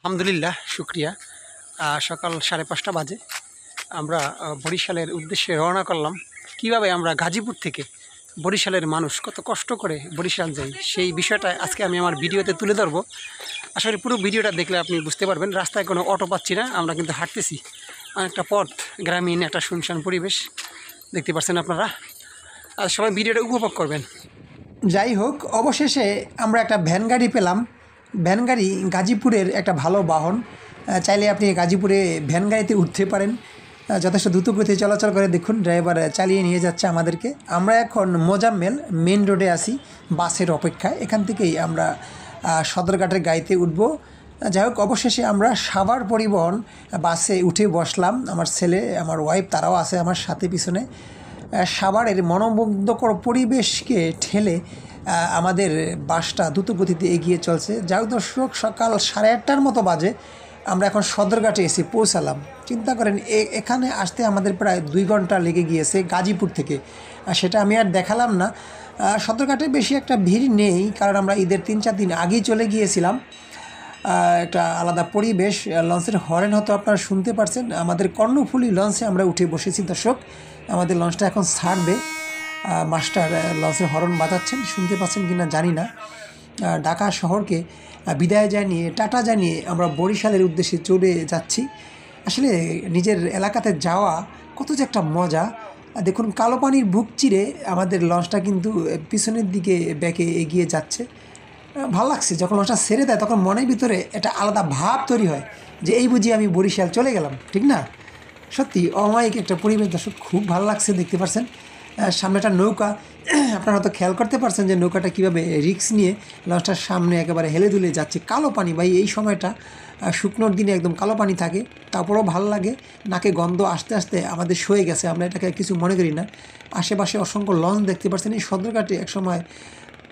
আলহামদুলিল্লাহ, শুক্রিয়া। সকাল 5:30 বাজে আমরা বরিশালের উদ্দেশ্যে রওনা করলাম। কিভাবে আমরা গাজীপুর থেকে বরিশালের মানুষ কত কষ্ট করে বরিশাল যাই, সেই বিষয়টা আজকে আমি আমার ভিডিওতে তুলে ধরবো। আসলে পুরো ভিডিওটা দেখলে আপনি বুঝতে পারবেন। রাস্তায় কোনো অটো পাচ্ছি না, আমরা কিন্তু হাঁটতেছি অনেকটা পথ, গ্রামীণ একটা শুনশান পরিবেশ দেখতে পাচ্ছেন আপনারা। আর সবাই ভিডিওটা উপভোগ করবেন। যাই হোক, অবশেষে আমরা একটা ভ্যান গাড়ি পেলাম। ভ্যান গাড়ি গাজীপুরের একটা ভালো বাহন। চাইলে আপনি গাজীপুরে ভ্যান গাড়িতে উঠতে পারেন। যথেষ্ট দ্রুত গতিতে চলাচল করে, দেখুন ড্রাইভার চালিয়ে নিয়ে যাচ্ছে আমাদেরকে। আমরা এখন মোজাম্মেল মেন রোডে আসি বাসের অপেক্ষায়। এখান থেকেই আমরা সদরঘাটের গাড়িতে উঠব। যাই হোক, অবশেষে আমরা সাভার পরিবহন বাসে উঠে বসলাম। আমার ছেলে, আমার ওয়াইফ, তারাও আছে আমার সাথে পিছনে। সাভারের মনোমুগ্ধকর পরিবেশকে ঠেলে আমাদের বাসটা দ্রুত গতিতে এগিয়ে চলছে। যাই হোক দর্শক, সকাল 8:30 মতো বাজে আমরা এখন সদরঘাটে এসে পৌঁছালাম। চিন্তা করেন, এখানে আসতে আমাদের প্রায় 2 ঘন্টা লেগে গিয়েছে গাজীপুর থেকে। সেটা আমি আর দেখালাম না। সদরঘাটে বেশি একটা ভিড় নেই, কারণ আমরা ঈদের 3-4 দিন আগেই চলে গিয়েছিলাম। একটা আলাদা পরিবেশ। লঞ্চের হরেন হয়তো আপনারা শুনতে পারছেন। আমাদের কর্ণফুলী লঞ্চে আমরা উঠে বসেছি দর্শক। আমাদের লঞ্চটা এখন ছাড়বে। মাস্টার লঞ্চের হরন বাজাচ্ছেন, শুনতে পাচ্ছেন কি না জানি না। ঢাকা শহরকে বিদায় জানিয়ে, টাটা জানিয়ে আমরা বরিশালের উদ্দেশ্যে চলে যাচ্ছি। আসলে নিজের এলাকাতে যাওয়া কত যে একটা মজা। দেখুন, কালো পানির বুক চিরে আমাদের লঞ্চটা কিন্তু পিছনের দিকে ব্যাকে এগিয়ে যাচ্ছে। ভালো লাগছে। যখন লঞ্চটা ছেড়ে দেয় তখন মনের ভিতরে একটা আলাদা ভাব তৈরি হয় যে এই বুঝি আমি বরিশাল চলে গেলাম, ঠিক না? সত্যি অমায়িক একটা পরিবেশ দর্শক, খুব ভালো লাগছে। দেখতে পাচ্ছেন সামনে একটা নৌকা। আপনারা হয়তো খেয়াল করতে পারছেন যে নৌকাটা কীভাবে রিস্ক নিয়ে লঞ্চটার সামনে একেবারে হেলে দুলে যাচ্ছে। কালো পানি ভাই, এই সময়টা শুকনোর দিনে একদম কালো পানি থাকে, তারপরেও ভালো লাগে। নাকে গন্ধ আস্তে আস্তে আমাদের সয়ে গেছে, আমরা এটাকে কিছু মনে করি না। আশেপাশে অসংখ্য লঞ্চ দেখতে পাচ্ছেন। এই সদরঘাটে একসময়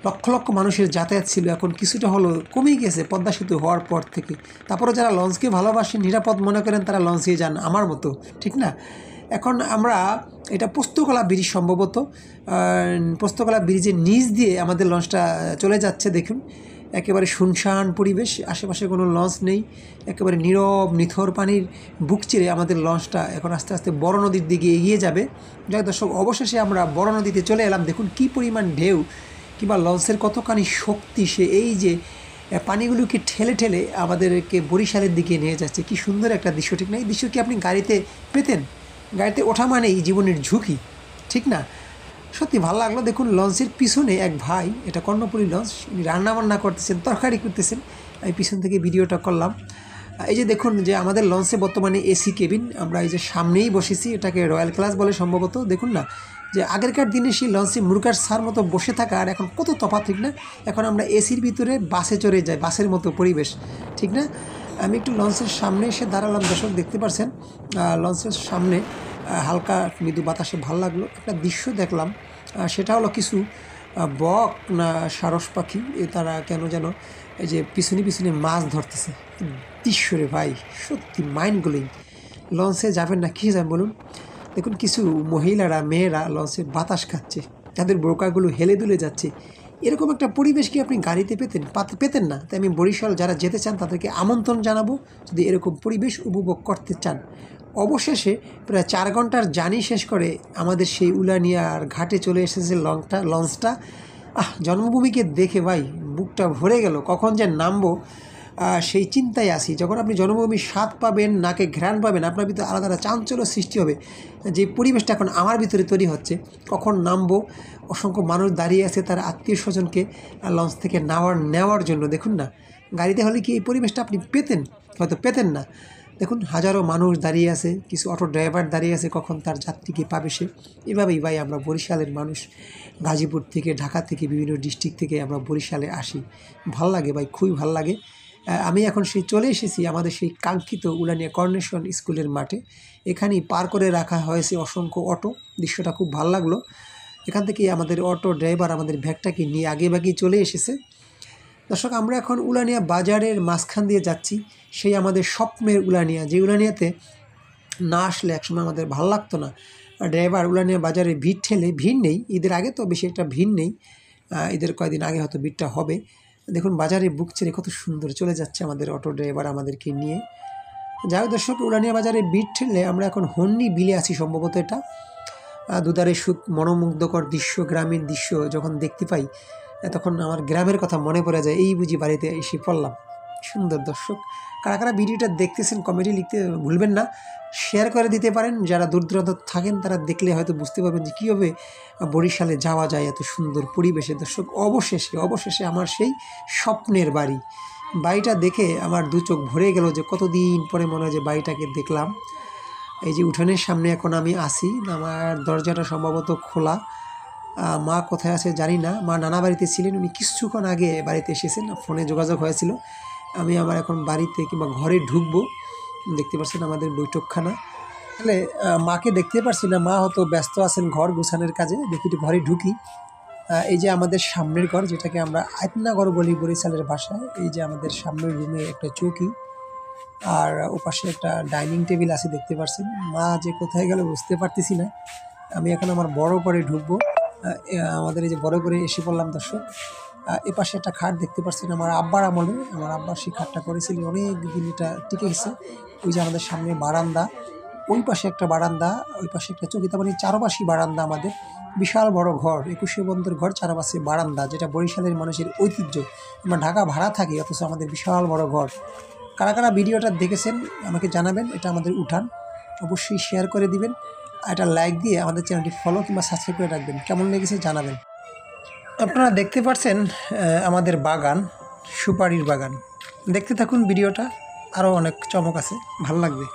লক্ষ লক্ষ মানুষের যাতায়াত ছিল, এখন কিছুটা হলো কমে গেছে পদ্মা সেতু হওয়ার পর থেকে। তারপরে যারা লঞ্চকে ভালোবাসেন, নিরাপদ মনে করেন, তারা লঞ্চে যান, আমার মতো, ঠিক না? এখন আমরা এটা পোস্তকলা ব্রিজ, সম্ভবত পোস্তকলা ব্রিজের নিচ দিয়ে আমাদের লঞ্চটা চলে যাচ্ছে। দেখুন একেবারে শুনশান পরিবেশ, আশেপাশে কোনো লঞ্চ নেই, একেবারে নীরব নিথর পানির বুক চিরে আমাদের লঞ্চটা এখন আস্তে আস্তে বড় নদীর দিকে এগিয়ে যাবে। যাই দর্শক, অবশেষে আমরা বড় নদীতে চলে এলাম। দেখুন কী পরিমাণ ঢেউ, কিংবা লঞ্চের কতখানি শক্তি, সে এই যে পানিগুলোকে ঠেলে ঠেলে আমাদেরকে বরিশালের দিকে নিয়ে যাচ্ছে। কি সুন্দর একটা দৃশ্য, ঠিক না? এই দৃশ্য কি আপনি গাড়িতে পেতেন? গাড়িতে ওঠা মানেই জীবনের ঝুঁকি, ঠিক না? সত্যি ভালো লাগলো। দেখুন লঞ্চের পিছনে এক ভাই, এটা কর্ণফুলী লঞ্চ, উনি রান্নাবান্না করতেছেন, তরকারি করতেছেন। আমি পিছন থেকে ভিডিওটা করলাম। এই যে দেখুন যে আমাদের লঞ্চে বর্তমানে এসি কেবিন। আমরা এই যে সামনেই বসেছি, এটাকে রয়্যাল ক্লাস বলে সম্ভবত। দেখুন না যে আগেরকার দিনে সেই লঞ্চে মুরগার সার মতো বসে থাকা আর এখন কত তফাৎ, ঠিক না? এখন আমরা এসির ভিতরে বাসে চড়ে যাই, বাসের মতো পরিবেশ, ঠিক না? আমি একটু লঞ্চের সামনে এসে দাঁড়ালাম দর্শক, দেখতে পাচ্ছেন লঞ্চের সামনে হালকা মৃদু বাতাসে ভালো লাগলো। একটা দৃশ্য দেখলাম, সেটা হলো কিছু বক না সারস পাখি, তারা কেন যেন এই যে পিছনে পিছনে মাছ ধরতেছে। দৃশ্য রে ভাই, সত্যি মাইন্ড ব্লোয়িং। লঞ্চে যাবেন না, কী যাবেন বলুন? দেখুন কিছু মহিলারা, মেয়েরা লঞ্চে বাতাস খাচ্ছে, তাদের বোরকাগুলো হেলে দুলে যাচ্ছে। এরকম একটা পরিবেশ কি আপনি গাড়িতে পেতেন না? তাই আমি বরিশাল যারা যেতে চান তাদেরকে আমন্ত্রণ জানাবো, যদি এরকম পরিবেশ উপভোগ করতে চান। অবশেষে প্রায় 4 ঘন্টার জার্নি শেষ করে আমাদের সেই উলানিয়ার ঘাটে চলে এসেছে লঞ্চটা। জন্মভূমিকে দেখে ভাই বুকটা ভরে গেল। কখন যে নামবো সেই চিন্তায় আসি। যখন আপনি জন্মভূমির স্বাদ পাবেন, নাকে ঘ্রাণ পাবেন, আপনার ভিতরে আলাদা আলাদা চাঞ্চল্য সৃষ্টি হবে। যে পরিবেশটা এখন আমার ভিতরে তৈরি হচ্ছে, কখন নামবো। অসংখ্য মানুষ দাঁড়িয়ে আছে তার আত্মীয় স্বজনকে লঞ্চ থেকে নেওয়ার জন্য। দেখুন না, গাড়িতে হলে কি এই পরিবেশটা আপনি পেতেন? হয়তো পেতেন না। দেখুন হাজারো মানুষ দাঁড়িয়ে আছে, কিছু অটো ড্রাইভার দাঁড়িয়ে আছে, কখন তার যাত্রীকে পাবে সে। এভাবেই ভাই আমরা বরিশালের মানুষ, গাজীপুর থেকে, ঢাকা থেকে, বিভিন্ন ডিস্ট্রিক্ট থেকে আমরা বরিশালে আসি। ভাল লাগে ভাই, খুবই ভাল লাগে। আমি এখন চলে এসেছি আমাদের সেই কাঙ্ক্ষিত উলানিয়া কর্নেশন স্কুলের মাঠে। এখানেই পার করে রাখা হয়েছে অসংখ্য অটো। দৃশ্যটা খুব ভালো লাগলো। এখান থেকে আমাদের অটো ড্রাইভার আমাদের ব্যাগটাকে নিয়ে আগেভাগেই চলে এসেছে। দর্শক, আমরা এখন উলানিয়া বাজারের মাঝখান দিয়ে যাচ্ছি, সেই আমাদের স্বপ্নের উলানিয়া, যে উলানিয়াতে না আসলে একসময় আমাদের ভালো লাগতো না। ড্রাইভার উলানিয়া বাজারে ভিড় ঠেলে, ভিড় নেই ঈদের আগে, তো বেশি একটা ভিড় নেই। ঈদের কয়েকদিন আগে হয়তো ভিড়টা হবে। দেখুন বাজারে বুক ছেড়ে কত সুন্দর চলে যাচ্ছে আমাদের অটো ড্রাইভার আমাদেরকে নিয়ে। যাই হোক দর্শক, উড়ানিয়া বাজারে বিট ঠেললে আমরা এখন হন্নি বিলে আছি সম্ভবত। এটা দুধারে মনোমুগ্ধকর দৃশ্য, গ্রামীণ দৃশ্য যখন দেখতে পাই তখন আমার গ্রামের কথা মনে পড়ে যায়, এই বুঝি বাড়িতে এসে পড়লাম। সুন্দর দর্শক, কারা কারা ভিডিওটা দেখতেছেন কমেন্টে লিখতে ভুলবেন না, শেয়ার করে দিতে পারেন। যারা দূর দূরান্ত থাকেন তারা দেখলে হয়তো বুঝতে পারবেন যে কীভাবে বরিশালে যাওয়া যায় এত সুন্দর পরিবেশে। দর্শক, অবশেষে আমার সেই স্বপ্নের বাড়িটা দেখে আমার দু চোখ ভরে গেল, যে কতদিন পরে মনে হয় যে বাড়িটাকে দেখলাম। এই যে উঠোনের সামনে এখন আমি আসি, আমার দরজাটা সম্ভবত খোলা। মা কোথায় আছে জানি না, মা নানা বাড়িতে ছিলেন, উনি কিছুক্ষণ আগে বাড়িতে এসেছেন, ফোনে যোগাযোগ হয়েছিল। আমি আমার এখন বাড়িতে কিংবা ঘরে ঢুকবো। দেখতে পাচ্ছেন আমাদের বৈঠকখানা। তাহলে মাকে দেখতে পারছি না, মা হয়তো ব্যস্ত আছেন ঘর গোছানোর কাজে। দেখি একটু ঘরে ঢুকি। এই যে আমাদের সামনের ঘর, যেটাকে আমরা আয়তনাগর বলি বরিশালের ভাষায়। এই যে আমাদের সামনের রুমে একটা চৌকি আর ওপাশে একটা ডাইনিং টেবিল আছে, দেখতে পাচ্ছেন। মা যে কোথায় গেল বুঝতে পারতেছি না। আমি এখন আমার বড় করে ঢুকবো। আমাদের এই যে বড় করে এসে পড়লাম দর্শক। এপাশে একটা খাট দেখতে পাচ্ছেন, আমার আব্বার আমলে আমার আব্বা সেই খাটটা করেছিল, অনেক দিন এটা টিকে গেছে। ওই যে আমাদের সামনে বারান্দা, ওই পাশে একটা বারান্দা, ওই পাশে একটা চৌকি, তার মানে চারপাশে বারান্দা। আমাদের বিশাল বড় ঘর, 21শে বন্ধুর ঘর, চারপাশে বারান্দা, যেটা বরিশালের মানুষের ঐতিহ্য। আমরা ঢাকা ভাড়া থাকি, অথচ আমাদের বিশাল বড় ঘর। কারা কারা ভিডিওটা দেখেছেন আমাকে জানাবেন। এটা আমাদের উঠান, অবশ্যই শেয়ার করে দিবেন। আর এটা লাইক দিয়ে আমাদের চ্যানেলটি ফলো কিংবা সাবস্ক্রাইব করে রাখবেন। কেমন লেগেছে জানাবেন। আপনারা দেখতে পাচ্ছেন আমাদের বাগান, সুপারির বাগান। দেখতে থাকুন ভিডিওটা, আরও অনেক চমক আছে, ভালো লাগবে।